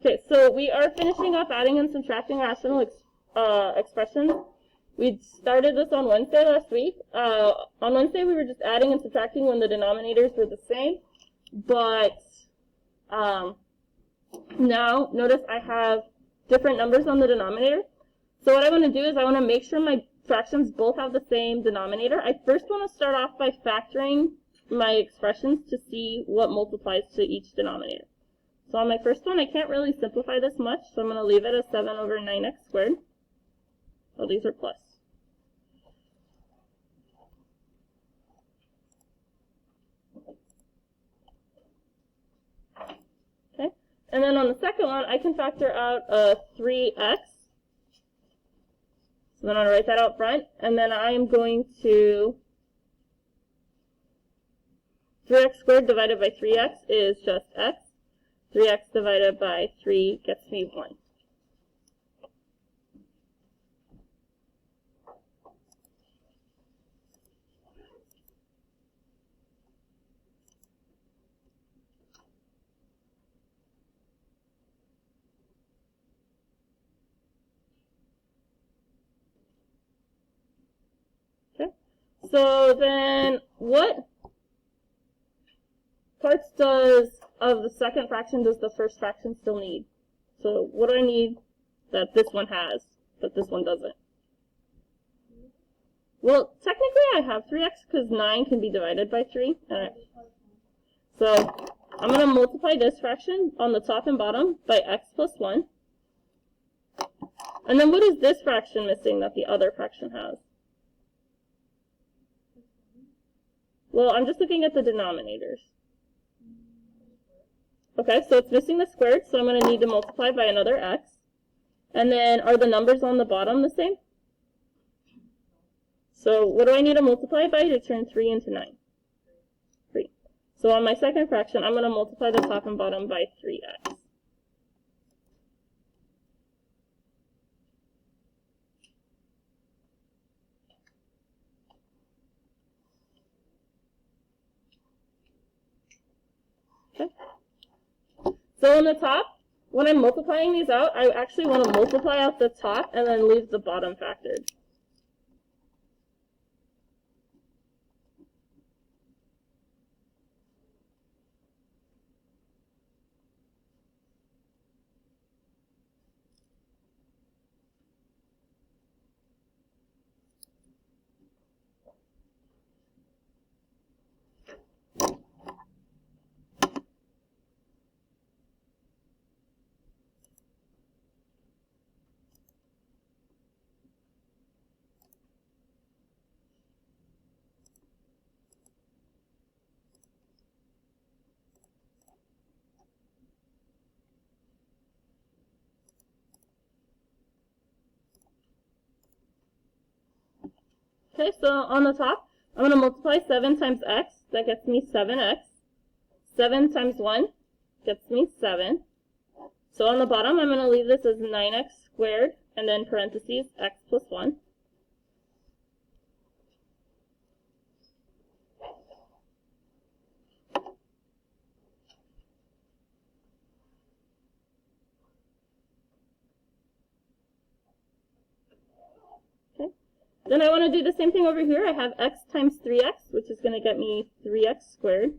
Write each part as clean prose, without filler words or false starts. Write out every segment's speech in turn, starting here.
Okay, so we are finishing up adding and subtracting rational expressions. We started this on Wednesday last week. On Wednesday we were just adding and subtracting when the denominators were the same, but now notice I have different numbers on the denominator. So what I want to do is I want to make sure my fractions both have the same denominator. I first want to start off by factoring my expressions to see what multiplies to each denominator. So on my first one, I can't really simplify this much, so I'm going to leave it as 7 over 9x squared. Oh, these are plus. Okay, and then on the second one, I can factor out 3x. So then I'm going to write that out front, and then I am going to 3x squared divided by 3x is just x. 3x divided by 3 gets me 1. Okay, so then what parts of the second fraction does the first fraction still need? So what do I need that this one has, but this one doesn't? Well, technically I have 3x because 9 can be divided by 3. Alright. So I'm going to multiply this fraction on the top and bottom by x plus 1. And then what is this fraction missing that the other fraction has? Well, I'm just looking at the denominators. Okay, so it's missing the squared, so I'm going to need to multiply by another x. And then are the numbers on the bottom the same? So what do I need to multiply by to turn 3 into 9? 3. So on my second fraction, I'm going to multiply the top and bottom by 3x. Okay. So on the top, when I'm multiplying these out, I actually want to multiply out the top and then leave the bottom factored. Okay, so on the top, I'm going to multiply 7 times x. That gets me 7x. 7 times 1 gets me 7. So on the bottom, I'm going to leave this as 9x squared, and then parentheses, x plus 1. Okay. Then I want to do the same thing over here. I have x times 3x, which is going to get me 3x squared.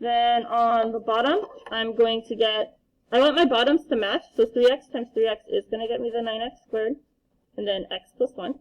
Then on the bottom, I'm going to get, I want my bottoms to match, so 3x times 3x is going to get me the 9x squared, and then x plus 1.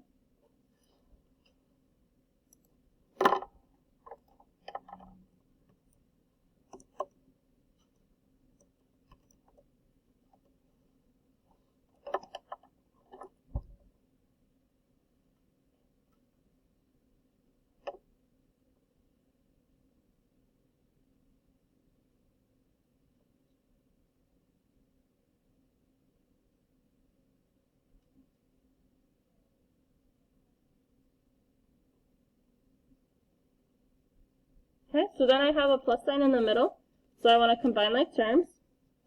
Okay, so then I have a plus sign in the middle. So I want to combine like terms.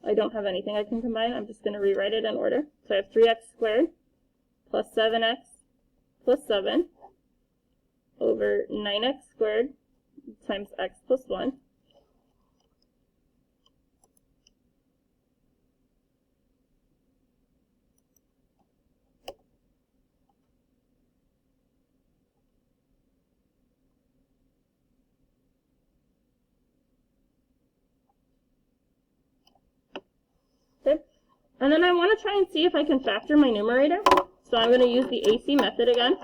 I don't have anything I can combine. I'm just going to rewrite it in order. So I have 3x squared plus 7x plus 7 over 9x squared times x plus 1. Okay. And then I want to try and see if I can factor my numerator. So I'm going to use the AC method again.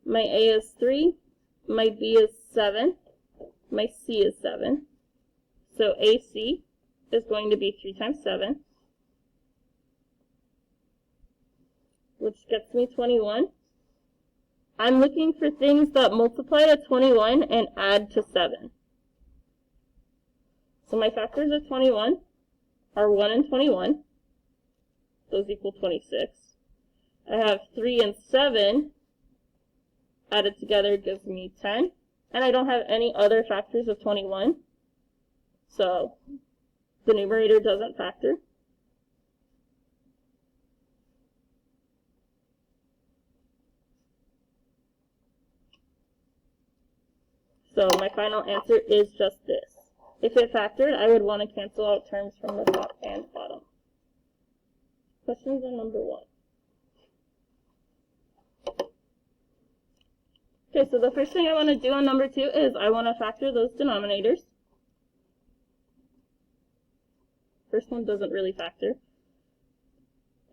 My A is 3, my B is 7, my C is 7. So AC is going to be 3 times 7, which gets me 21. I'm looking for things that multiply to 21 and add to 7. So my factors of 21 are 1 and 21. Those equal 26. I have 3 and 7 added together gives me 10. And I don't have any other factors of 21. So the numerator doesn't factor. So my final answer is just this. If it factored, I would want to cancel out terms from the top and bottom. Questions on number 1. Okay, so the first thing I want to do on number 2 is I want to factor those denominators. First one doesn't really factor.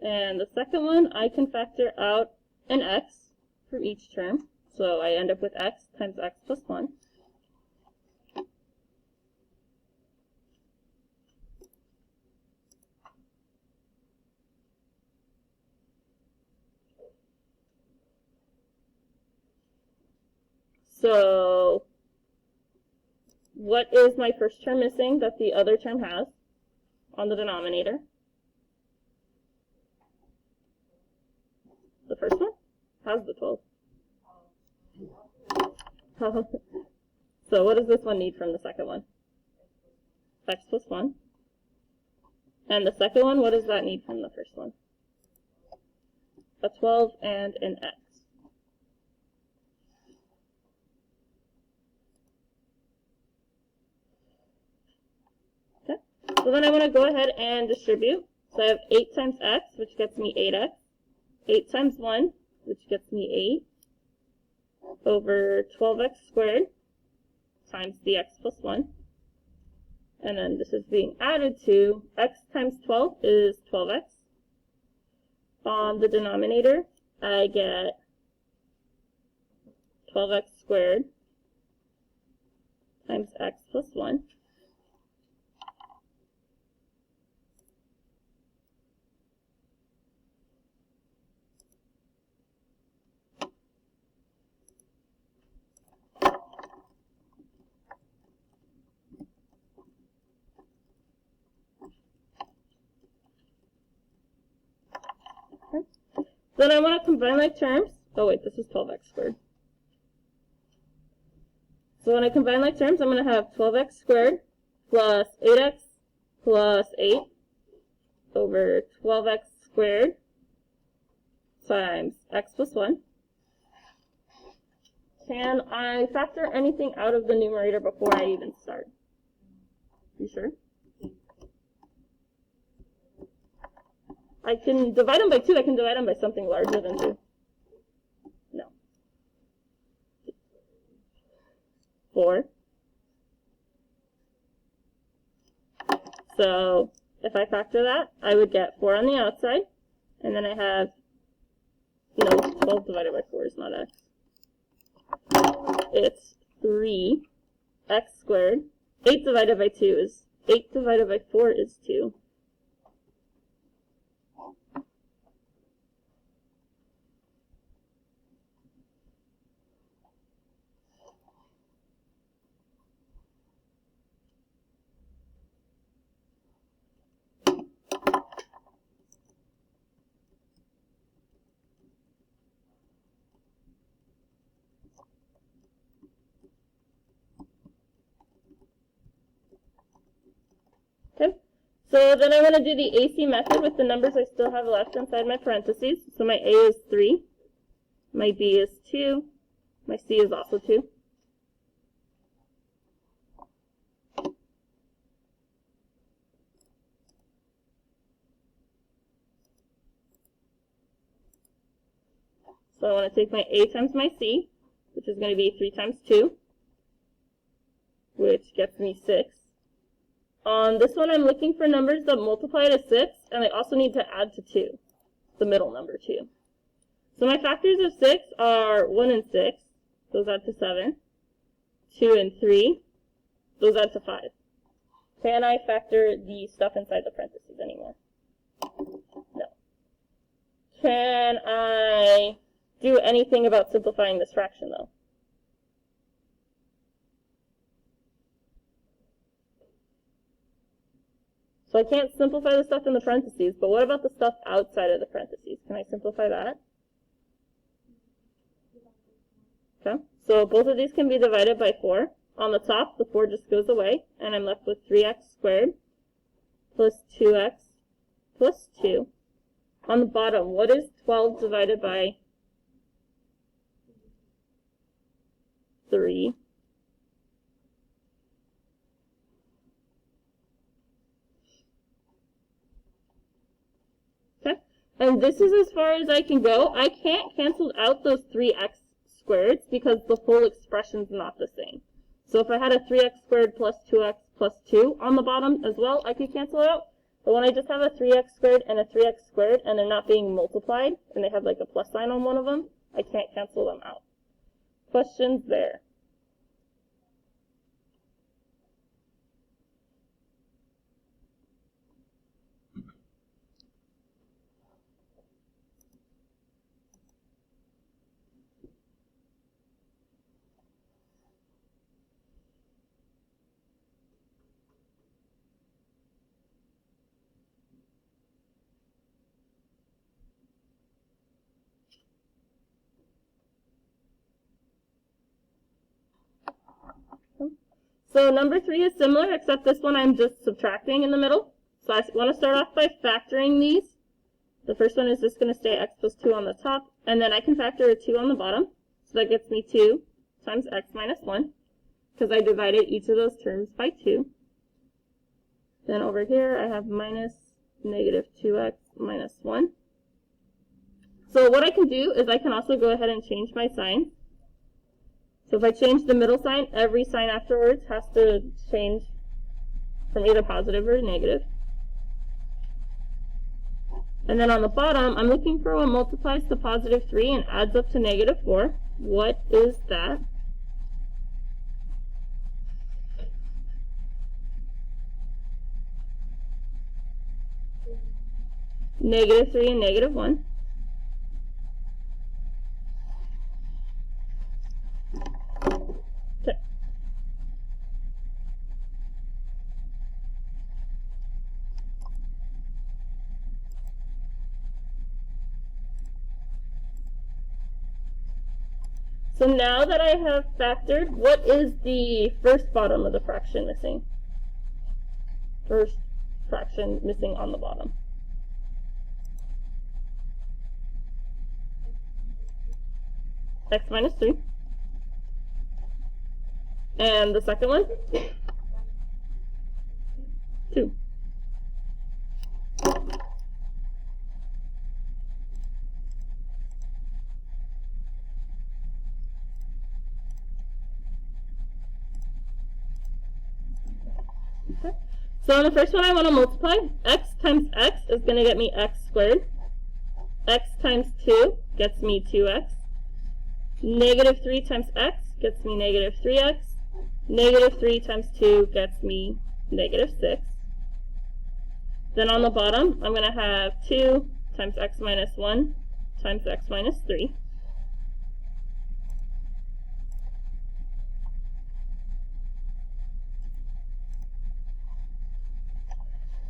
And the second one, I can factor out an x for each term. So I end up with x times x plus 1. So what is my first term missing that the other term has on the denominator? The first one has the 12. So what does this one need from the second one? X plus 1. And the second one, what does that need from the first one? A 12 and an x. Okay. So then I want to go ahead and distribute. So I have 8 times x, which gets me 8x. 8 times 1, which gets me 8, over 12x squared times the x plus 1. And then this is being added to x times 12 is 12x. On the denominator, I get 12x squared times x plus 1. Then I want to combine like terms. Oh wait, this is 12x squared. So when I combine like terms, I'm going to have 12x squared plus 8x plus 8 over 12x squared times x plus 1. Can I factor anything out of the numerator before I even start? You sure? I can divide them by 2. I can divide them by something larger than 2. No. 4. So if I factor that, I would get 4 on the outside. And then I have, no, 12 divided by 4 is not x. It's 3x squared. 8 divided by 2 is, 8 divided by 4 is 2. Okay. So then I'm going to do the AC method with the numbers I still have left inside my parentheses. So my A is 3, my B is 2, my C is also 2. So I want to take my A times my C, which is going to be 3 times 2, which gets me 6. On this one, I'm looking for numbers that multiply to 6, and I also need to add to 2, the middle number 2. So my factors of 6 are 1 and 6, those add to 7, 2 and 3, those add to 5. Can I factor the stuff inside the parentheses anymore? No. Can I do anything about simplifying this fraction, though? So I can't simplify the stuff in the parentheses, but what about the stuff outside of the parentheses? Can I simplify that? Okay, so both of these can be divided by 4. On the top, the 4 just goes away, and I'm left with 3x squared plus 2x plus 2. On the bottom, what is 12 divided by 3? Okay, and this is as far as I can go. I can't cancel out those 3x squareds because the full expression's not the same. So if I had a 3x squared plus 2x plus 2 on the bottom as well, I could cancel it out. But when I just have a 3x squared and a 3x squared and they're not being multiplied, and they have like a plus sign on one of them, I can't cancel them out. Questions there? So number 3 is similar, except this one I'm just subtracting in the middle. So I want to start off by factoring these. The first one is just going to stay x plus 2 on the top, and then I can factor a 2 on the bottom. So that gets me 2 times x minus 1, because I divided each of those terms by 2. Then over here I have minus negative 2x minus 1. So what I can do is I can also go ahead and change my sign. So if I change the middle sign, every sign afterwards has to change from either positive or negative. And then on the bottom, I'm looking for what multiplies to positive 3 and adds up to negative 4. What is that? Negative 3 and negative 1. Okay. So now that I have factored, what is the first bottom of the fraction missing? First fraction missing on the bottom. X minus 3. And the second one? 2. Okay. So on the first one I want to multiply. X times x is going to get me x squared. X times 2 gets me 2x. Negative 3 times x gets me negative 3x. Negative 3 times 2 gets me negative 6. Then on the bottom, I'm going to have 2 times x minus 1 times x minus 3.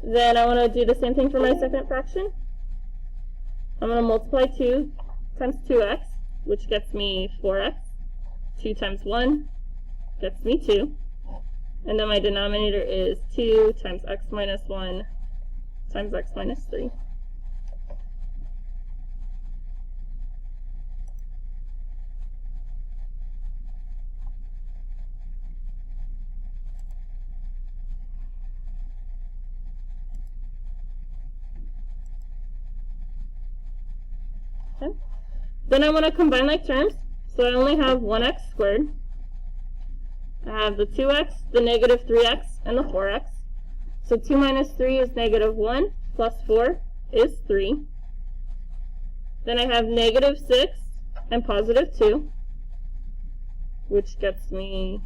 Then I want to do the same thing for my second fraction. I'm going to multiply 2 times 2x, which gets me 4x. 2 times 1 gets me 2. And then my denominator is 2 times x minus 1 times x minus 3. Okay. Then I want to combine like terms, so I only have 1x squared. I have the 2x, the negative 3x, and the 4x. So 2 minus 3 is negative 1, plus 4 is 3. Then I have negative 6 and positive 2, which gets me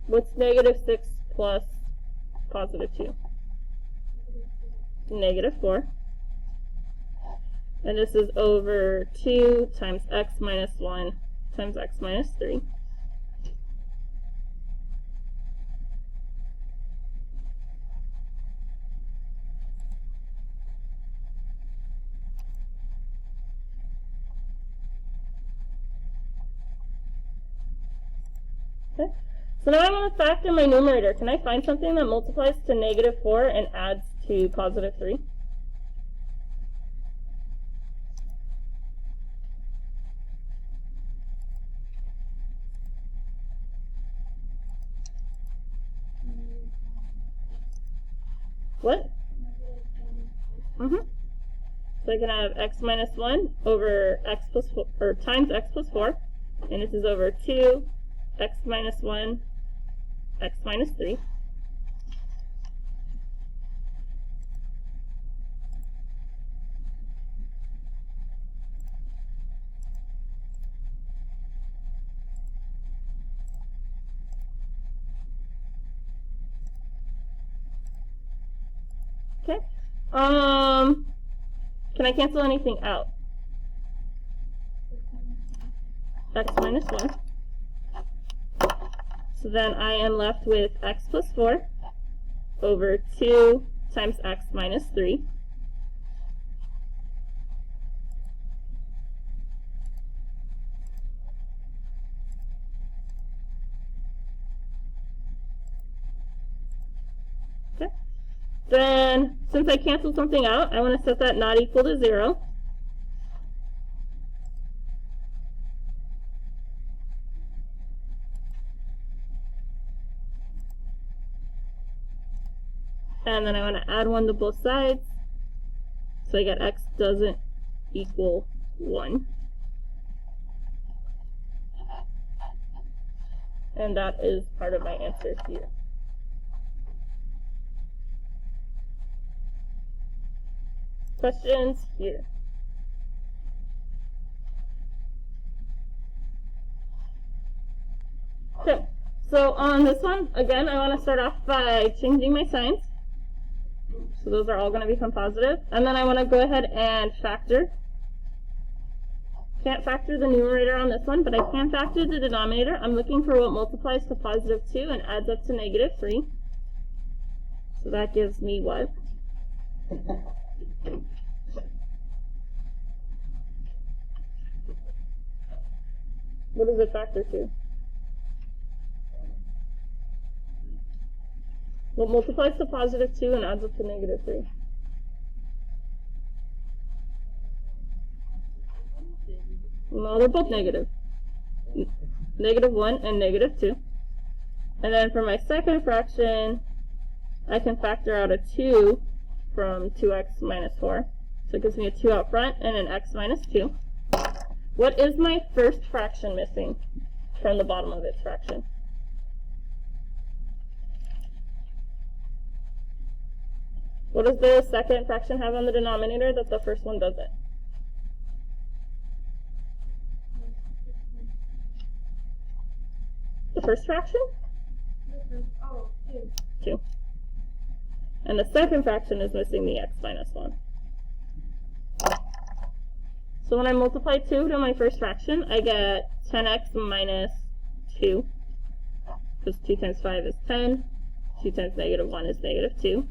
what's negative 6 plus positive 2? Negative 4. And this is over 2 times x minus 1 times x minus 3. Okay. So now I want to factor my numerator. Can I find something that multiplies to negative 4 and adds to positive 3? What? So I can have x minus 1 over x plus 4, or times x plus 4, and this is over 2 x minus 1 x minus 3. Okay. Can I cancel anything out? X minus 1. So then I am left with x plus 4 over 2 times x minus 3. Okay. Then, since I canceled something out, I want to set that not equal to 0. And then I want to add 1 to both sides, so I get x doesn't equal 1. And that is part of my answer here. Questions here? Okay, so on this one, again, I want to start off by changing my signs. So those are all going to become positive. And then I want to go ahead and factor. Can't factor the numerator on this one, but I can factor the denominator. I'm looking for what multiplies to positive 2 and adds up to negative 3. So that gives me what? What does it factor to? What multiplies to positive 2 and adds up to negative 3? No, they're both negative. Negative 1 and negative 2. And then for my second fraction, I can factor out a 2 from 2x minus 4. So it gives me a 2 out front and an x minus 2. What is my first fraction missing from the bottom of its fraction? What does the second fraction have on the denominator that the first one doesn't? The first fraction? Oh, 2. 2. And the second fraction is missing the x minus 1. So when I multiply 2 to my first fraction, I get 10x minus 2. Because 2 times 5 is 10. 2 times negative 1 is negative 2.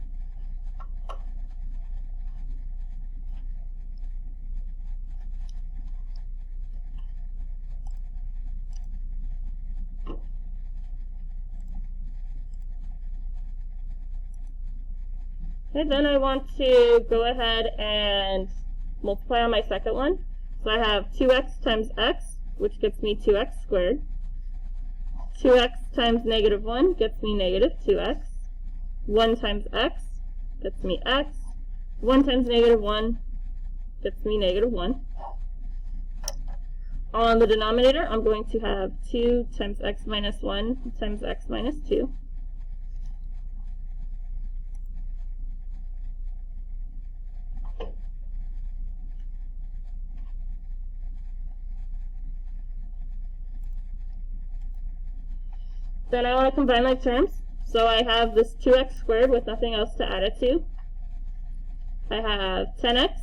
Okay, then I want to go ahead and multiply on my second one. So I have 2x times x, which gets me 2x squared. 2x times negative 1 gets me negative 2x. 1 times x gets me x. 1 times negative 1 gets me negative 1. On the denominator, I'm going to have 2 times x minus 1 times x minus 2. Then I want to combine my terms. So I have this 2x squared with nothing else to add it to. I have 10x,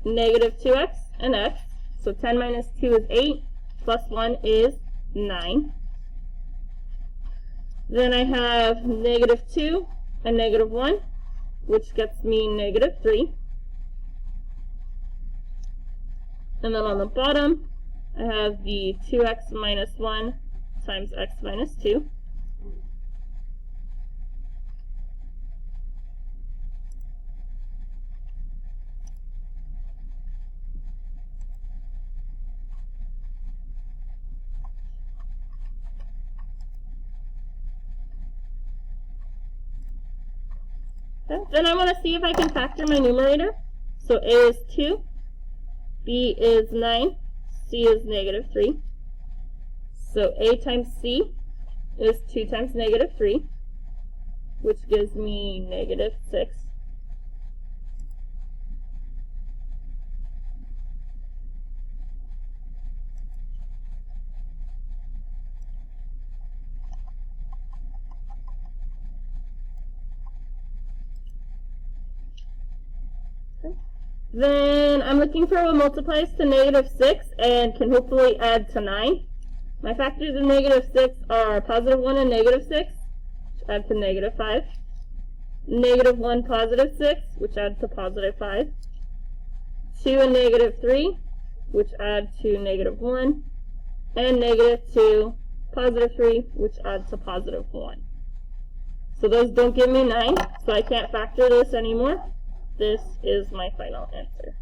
negative 2x, and x. So 10 minus 2 is 8, plus 1 is 9. Then I have negative 2 and negative 1, which gets me negative 3. And then on the bottom, I have the 2x minus 1 times x minus 2. Okay. Then I want to see if I can factor my numerator. So a is 2, b is 9, c is negative 3. So a times c is 2 times negative 3, which gives me negative 6. Then I'm looking for what multiplies to negative 6 and can hopefully add to 9. My factors of negative 6 are positive 1 and negative 6, which add to negative 5. Negative 1, positive 6, which add to positive 5. 2 and negative 3, which add to negative 1. And negative 2, positive 3, which add to positive 1. So those don't give me 9, so I can't factor this anymore. This is my final answer.